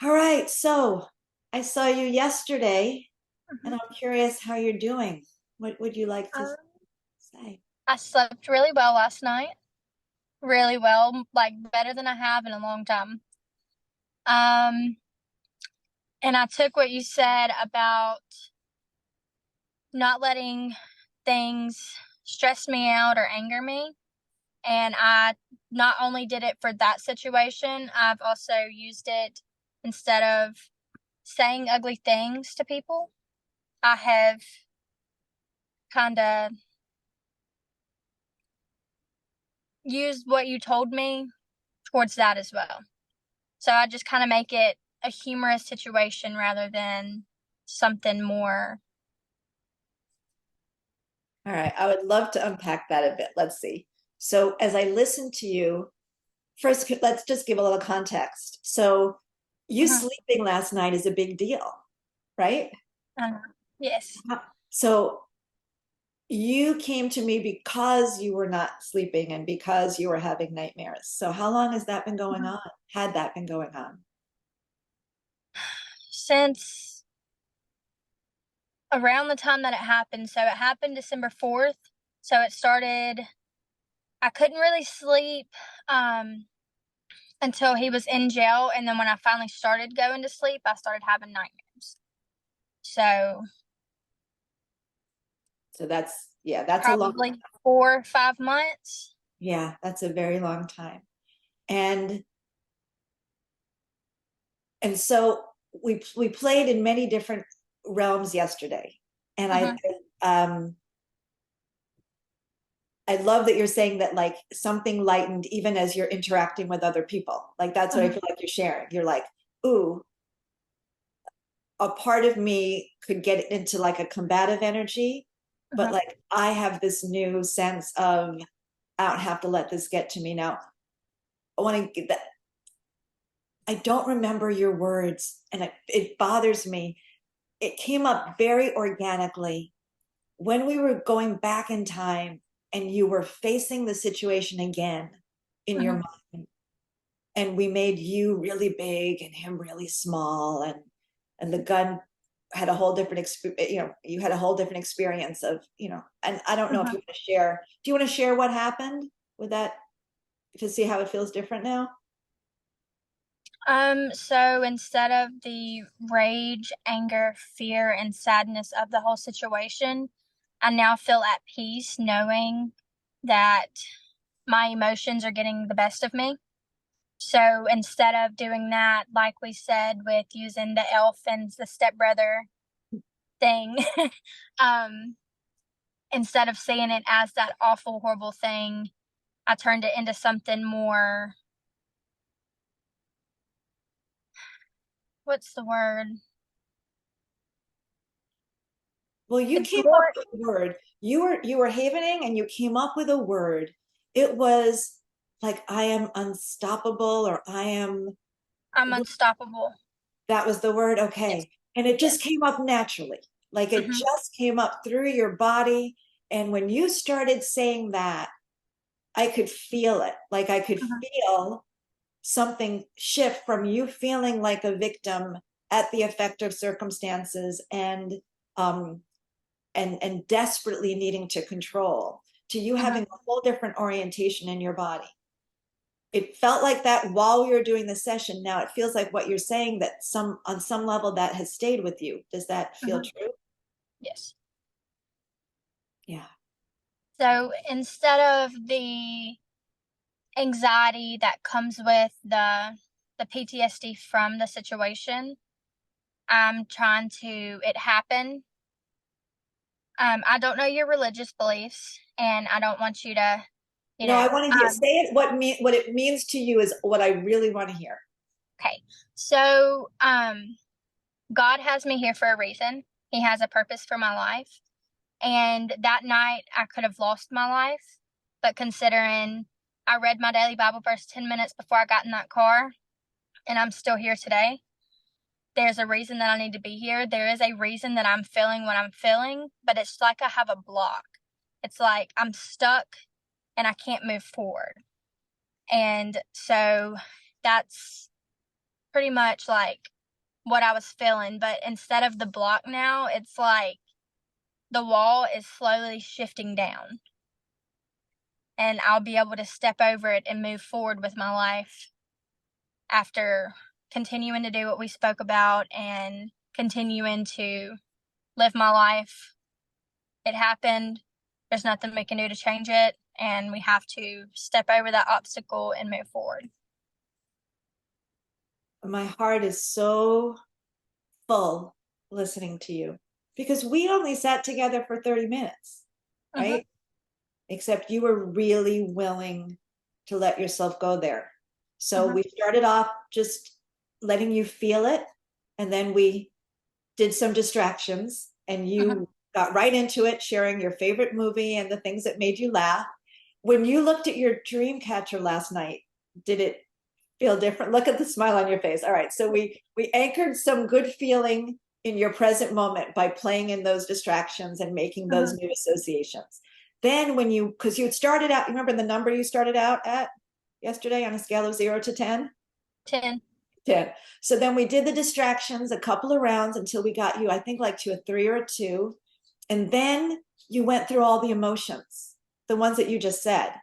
All right, so I saw you yesterday and Mhm. I'm curious how you're doing. What would you like to Um, say? I slept really well last night. Really well, like better than I have in a long time. Um, and I took what you said about not letting things stress me out or anger me. And I not only did it for that situation, I've also used it instead of saying ugly things to people. I have kind of used what you told me towards that as well. So I just kind of make it a humorous situation rather than something more. All right, I would love to unpack that a bit. Let's see. So, as I listen to you, first, let's just give a little context. So, you Mhm. sleeping last night is a big deal, right? uh, yes. So, you came to me because you were not sleeping and because you were having nightmares. So, how long has that been going Mhm. on? Had that been going on? Since around the time that it happened, so it happened December 4th. So it started, I couldn't really sleep um, until he was in jail. And then when I finally started going to sleep, I started having nightmares. So So yeah, that's a long, probably 4 or 5 months. yeah, that's a very long time. And and so we played in many different realms yesterday. And Hmm. um I love that you're saying that like something lightened even as you're interacting with other people. Like that's what I Hmm. feel like you're sharing. You're like, ooh, a part of me could get into like a combative energy, but Hmm. like I have this new sense of I don't have to let this get to me now. I want to get that. I don't remember your words, and it bothers me. It came up very organically when we were going back in time and you were facing the situation again in your Hmm. mind, and we made you really big and him really small, and the gun had a whole different experience. You had a whole different experience of, and I don't know if Hmm. you want to share. Do you want to share what happened with that to see how it feels different now? So instead of the rage, anger, fear, and sadness of the whole situation, I now feel at peace knowing that my emotions are getting the best of me. So instead of doing that, like we said, with using the elf and the stepbrother thing, um, instead of seeing it as that awful, horrible thing, I turned it into something more, what's the word? Well, you It's came up more, with a word. You were havening and you came up with a word. It was like I am unstoppable, or I am, I'm unstoppable. that was the word. Yes. Okay. And it just Yes. came up naturally. Like it Mhm. just came up through your body. And when you started saying that, I could feel it. Like I could Mhm. feel something shift from you feeling like a victim at the effect of circumstances, um and desperately needing to control, to you Mhm. having a whole different orientation in your body. It felt like that while we were doing the session. Now it feels like what you're saying, that some on some level that has stayed with you. Does that feel Mhm. true? Yes. Yeah. So instead of the anxiety that comes with the PTSD from the situation, I'm trying to it happen. I don't know your religious beliefs, and I don't want you to, you No, I know, want to hear, say it. What it means to you is what I really want to hear. okay. So, God has me here for a reason. He has a purpose for my life. And that night, I could have lost my life. But considering I read my daily Bible verse 10 minutes before I got in that car, and I'm still here today, there's a reason that I need to be here. There is a reason that I'm feeling what I'm feeling, but it's like I have a block. It's like I'm stuck and I can't move forward. And so that's pretty much like what I was feeling, but instead of the block now, it's like the wall is slowly shifting down, and I'll be able to step over it and move forward with my life after continuing to do what we spoke about and continuing to live my life. It happened. There's nothing we can do to change it, and we have to step over that obstacle and move forward. My heart is so full listening to you because we only sat together for 30 minutes, right? Mhm. Except you were really willing to let yourself go there. So Mhm. we started off just letting you feel it, and then we did some distractions, and Mhm. you got right into it, sharing your favorite movie and the things that made you laugh. When you looked at your dream catcher last night, did it feel different? Look at the smile on your face. All right, so we anchored some good feeling in your present moment by playing in those distractions and making those Mhm. new associations. Then when you, because you had started out, you remember the number you started out at yesterday on a scale of 0 to 10? 10. 10. So then we did the distractions a couple of rounds until we got you, I think, like to a 3 or a 2. And then you went through all the emotions, the ones that you just said.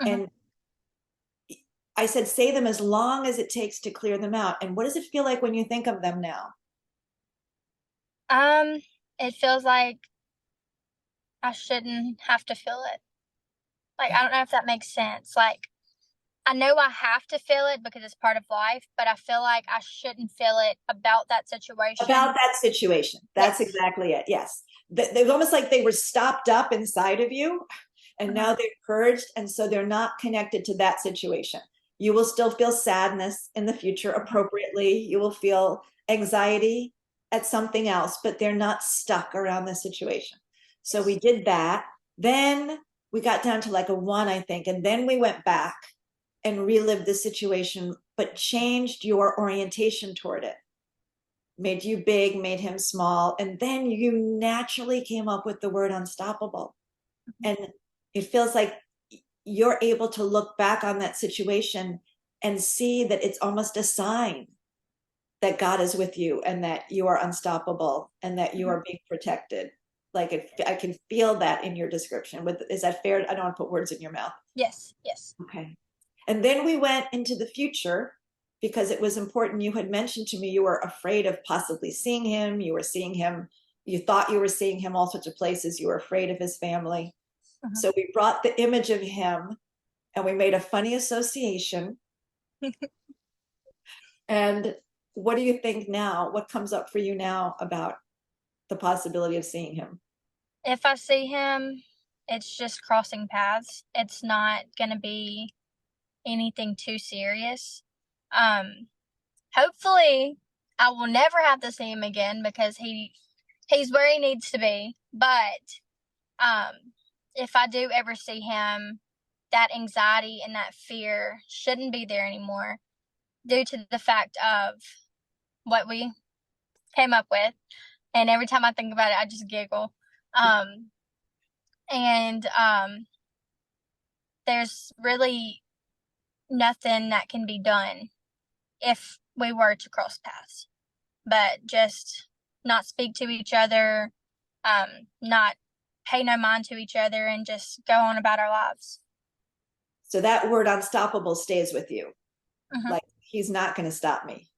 Mhm. And I said, say them as long as it takes to clear them out. And what does it feel like when you think of them now? Um, it feels like I shouldn't have to feel it. Like, I don't know if that makes sense. Like, I know I have to feel it because it's part of life, but I feel like I shouldn't feel it about that About situation. that situation. That's Yes. exactly it. Yes. They was almost like they were stopped up inside of you and Mhm. now they're purged. And so they're not connected to that situation. You will still feel sadness in the future Mhm. appropriately. You will feel anxiety at something else, but they're not stuck around the situation. So we Yes. did that. Then we got down to like a 1, I think. And then we went back and relived the situation, but changed your orientation toward it, made you big, made him small. And then you naturally came up with the word unstoppable. Mhm. And it feels like you're able to look back on that situation and see that it's almost a sign that God is with you and that you are unstoppable and that you Mhm. are being protected. Like I can feel that in your description. Is that fair? I don't want to put words in your mouth. Yes. Yes. Okay. And then we went into the future because it was important. You had mentioned to me you were afraid of possibly seeing him. You were seeing him, you thought you were seeing him all sorts of places. You were afraid of his family. Mhm. So we brought the image of him and we made a funny association. And what do you think now? What comes up for you now about the possibility of seeing him? If I see him, it's just crossing paths. It's not gonna be anything too serious. Um, Hopefully, I will never have to see him again because he's where he needs to be. But if I do ever see him, that anxiety and that fear shouldn't be there anymore due to the fact of what we came up with. And every time I think about it, I just giggle. Um, and there's really nothing that can be done if we were to cross paths, but just not speak to each other, not pay no mind to each other, and just go on about our lives. So that word unstoppable stays with you. Hmm. Like he's not going to stop me.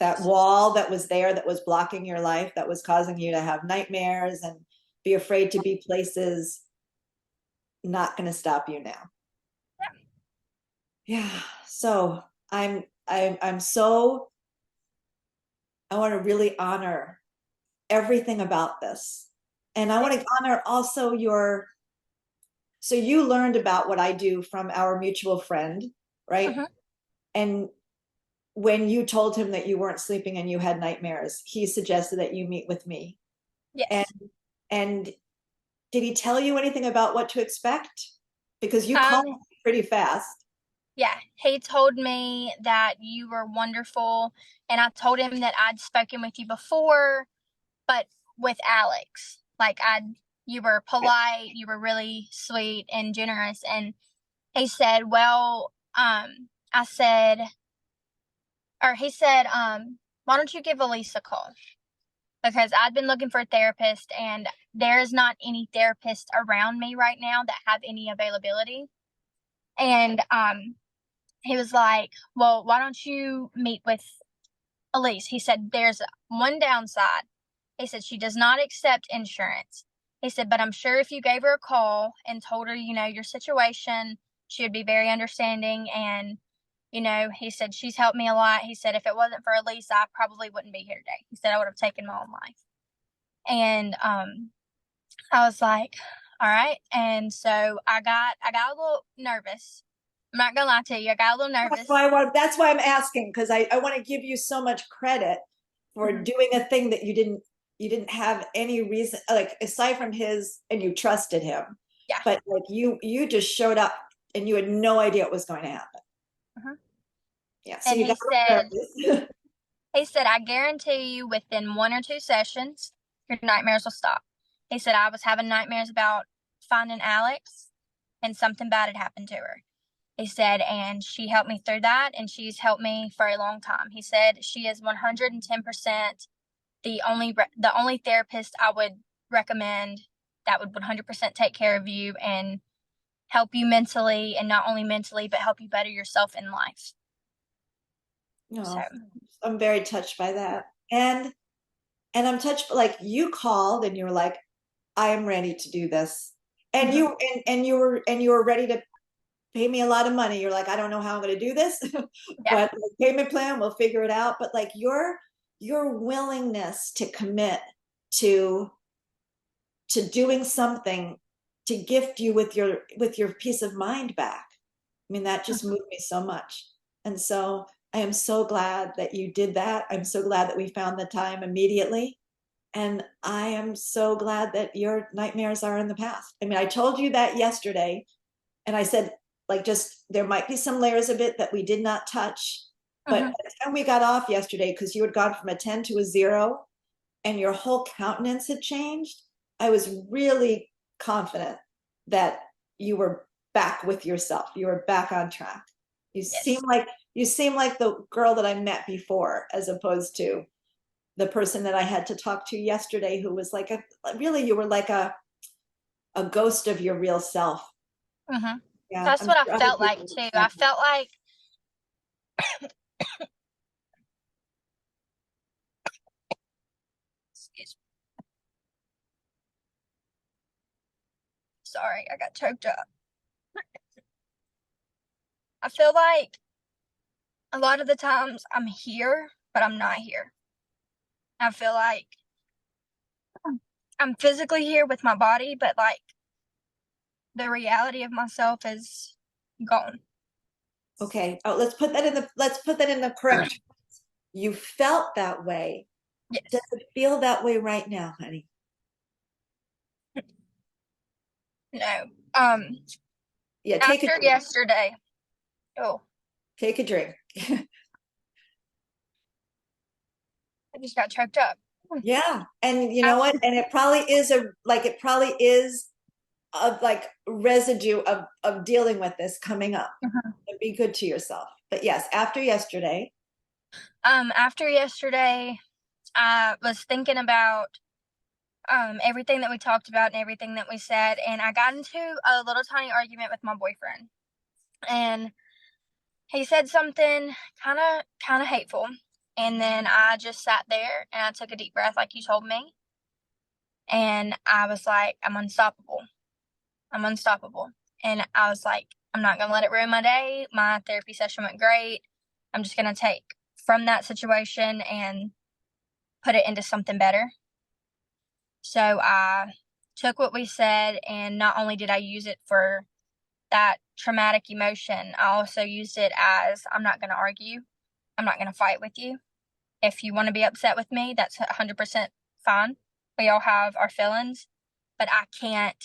That wall that was there that was blocking your life, that was causing you to have nightmares and be afraid to be places, not going to stop you now. Yeah. So I'm so, I want to really honor everything about this. And I want to honor also your, so you learned about what I do from our mutual friend, right? Hmm. And when you told him that you weren't sleeping and you had nightmares, he suggested that you meet with me. And Yes. and did he tell you anything about what to expect? Because you called Um, pretty fast. yeah, he told me that you were wonderful, and I told him that I'd spoken with you before, but with Alex. You were polite, you were really sweet and generous, and he said, well, I said, or he said, why don't you give Elise a call? Because I'd been looking for a therapist, and there is not any therapists around me right now that have any availability. And he was like, well, why don't you meet with Elise? He said, there's one downside. He said, she does not accept insurance. He said, but I'm sure if you gave her a call and told her, your situation, she would be very understanding. And, he said, she's helped me a lot. He said, if it wasn't for Elise, I probably wouldn't be here today. He said, I would have taken my own life. And I was like, all right. And so I got a little nervous. I'm not gonna lie to you, I got a little nervous. That's why I'm asking, because I want to give you so much credit for doing a thing that you didn't have any reason, like aside from his, and you trusted him. Yeah. But like you just showed up and you had no idea what was going to happen. Yeah. So And you got he said, I guarantee you within 1 or 2 sessions, your nightmares will stop. He said, I was having nightmares about finding Alex and something bad had happened to her. He said, and she helped me through that, and she's helped me for a long time. He said, she is 110% the only therapist I would recommend that would 100% take care of you and help you mentally, and not only mentally, but help you better yourself in life. No, so I'm very touched by that. And I'm touched, like you called and you were like, I am ready to do this. And you were ready to pay me a lot of money. You're like, I don't know how I'm going to do this, but like, payment plan, we'll figure it out. But like your willingness to commit to doing something to gift you with your peace of mind back. I mean, that just moved me so much. And so I am so glad that you did that. I'm so glad that we found the time immediately. And I am so glad that your nightmares are in the past. I mean, I told you that yesterday, and I said, like, just there might be some layers of it that we did not touch. But by the time we got off yesterday, because you had gone from a 10 to a 0 and your whole countenance had changed, I was really confident that you were back with yourself. You were back on track. You seem like the girl that I met before, as opposed to the person that I had to talk to yesterday, who was like you were like a ghost of your real self. Yeah, that's what I felt like too. I felt like excuse me. Sorry, I got choked up. I feel like a lot of the times I'm here, but I'm not here. I feel like I'm physically here with my body, but like the reality of myself is gone. Okay. Oh, let's put that in the correct terms. You felt that way. Yes. Does it feel that way right now, honey? No. Yeah, after yesterday. Oh. Take a drink. I just got choked up. Yeah. And you know what? And it probably is a like residue of dealing with this coming up. And be good to yourself. But yes, after yesterday. After yesterday, I was thinking about everything that we talked about and everything that we said, and I got into a little tiny argument with my boyfriend. And he said something kind of hateful. And then I just sat there and I took a deep breath like you told me. And I was like, I'm unstoppable. I'm unstoppable. And I was like, I'm not going to let it ruin my day. My therapy session went great. I'm just going to take from that situation and put it into something better. So I took what we said, and not only did I use it for that traumatic emotion, I also used it as, I'm not going to argue. I'm not going to fight with you. If you want to be upset with me, that's 100% fine. We all have our feelings, but I can't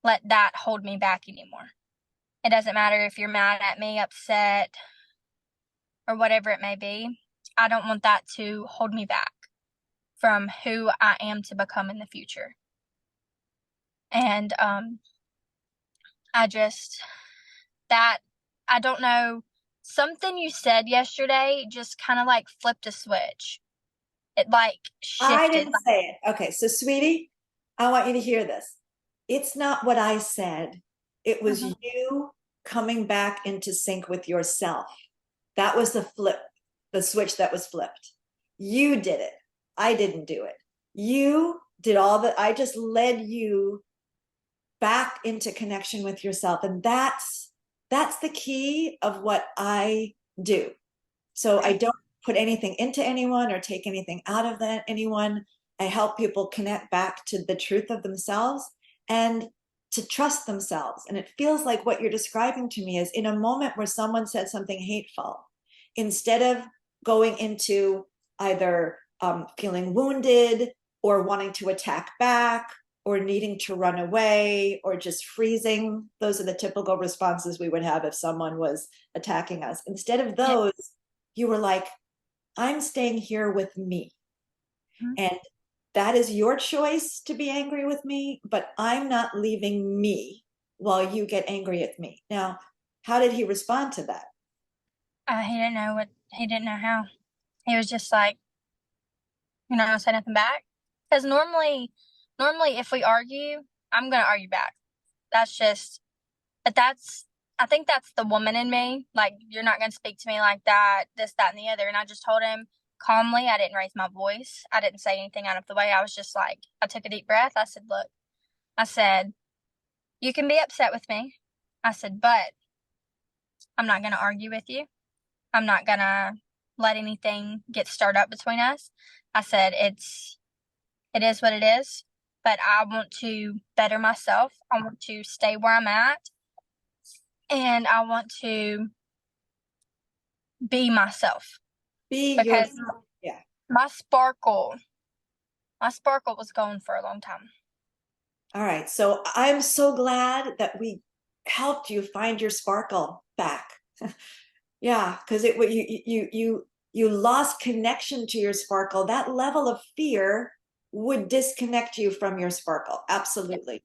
let that hold me back anymore. It doesn't matter if you're mad at me, upset, or whatever it may be. I don't want that to hold me back from who I am to become in the future. And I don't know something you said yesterday just kind of like flipped a switch. It like I shifted. didn't say it. Okay, so sweetie, I want you to hear this. It's not what I said. It was Mhm. you coming back into sync with yourself. That was the flip, the switch that was flipped. You did it. I didn't do it. You did all that. I just led you back into connection with yourself. And that's the key of what I do. So I don't put anything into anyone or take anything out of that anyone. I help people connect back to the truth of themselves and to trust themselves. And it feels like what you're describing to me is in a moment where someone said something hateful, instead of going into either feeling wounded or wanting to attack back or needing to run away or just freezing. Those are the typical responses we would have if someone was attacking us. Instead of Yeah. those, you were like, I'm staying here with me. Mhm. And that is your choice to be angry with me, but I'm not leaving me while you get angry at me. Now, how did he respond to that? He didn't know how. He was just like, say nothing back. Because normally if we argue, I'm gonna argue back. That's just, but I think that's the woman in me. Like, you're not gonna speak to me like that, this, that, and the other. And I just told him calmly. I didn't raise my voice. I didn't say anything out of the way. I was just like, I took a deep breath. I said, look, I said, you can be upset with me. I said, but I'm not gonna argue with you. I'm not gonna let anything get stirred up between us. I said, it is what it is, but I want to better myself. I want to stay where I'm at, and I want to be myself Be your, because yeah. my sparkle, my sparkle was gone for a long time. All right. So I'm so glad that we helped you find your sparkle back. Yeah, because it you lost connection to your sparkle. That level of fear would disconnect you from your sparkle. Absolutely.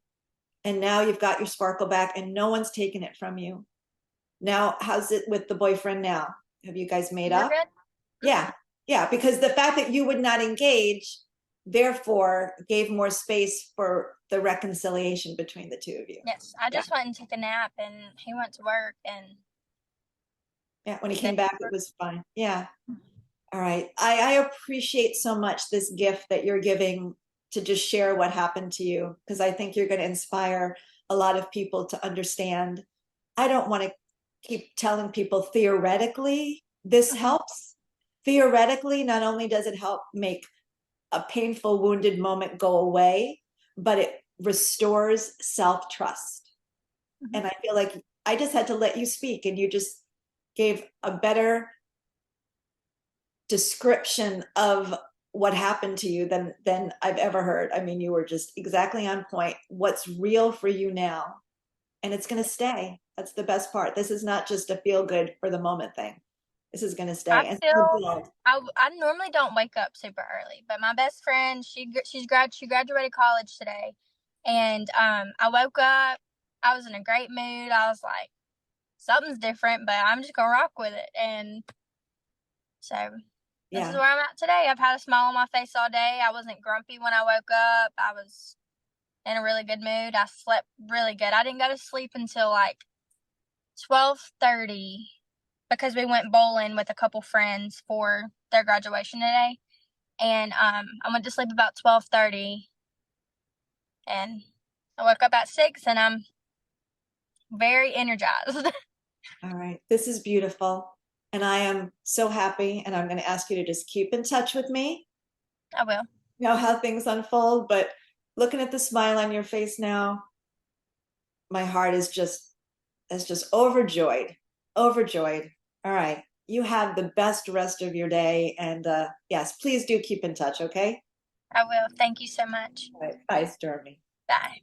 And now you've got your sparkle back and no one's taken it from you. Now, how's it with the boyfriend now? Have you guys made We're up? good. Mhm. Yeah. Yeah, because the fact that you would not engage therefore gave more space for the reconciliation between the two of you. Yes, I Yeah. just went and took a nap, and he went to work, and Yeah. When he then came back, it was fine. Yeah. All right. I appreciate so much this gift that you're giving to just share what happened to you, because I think you're going to inspire a lot of people to understand. I don't want to keep telling people theoretically this Mhm. helps. Theoretically, not only does it help make a painful, wounded moment go away, but it restores self trust. Mhm. And I feel like I just had to let you speak, and you just gave a better description of what happened to you than I've ever heard. I mean, you were just exactly on point. What's real for you now, and it's going to stay. That's the best part. This is not just a feel good for the moment thing. This is going to I stay and feel build. I normally don't wake up super early, but my best friend, she graduated college today, and I woke up, I was in a great mood. I was like, something's different, but I'm just gonna rock with it. And so this is Yeah. where I'm at today. I've had a smile on my face all day. I wasn't grumpy when I woke up. I was in a really good mood. I slept really good. I didn't go to sleep until like 12:30 because we went bowling with a couple friends for their graduation today. And I went to sleep about 12:30, and I woke up at 6, and I'm very energized. All right. This is beautiful. And I am so happy. And I'm going to ask you to just keep in touch with me. I will. You know how things unfold, but looking at the smile on your face now, my heart is just overjoyed. Overjoyed. All right. You have the best rest of your day. And yes, please do keep in touch, okay? I will. Thank you so much. All right. Bye, Stormy. Bye.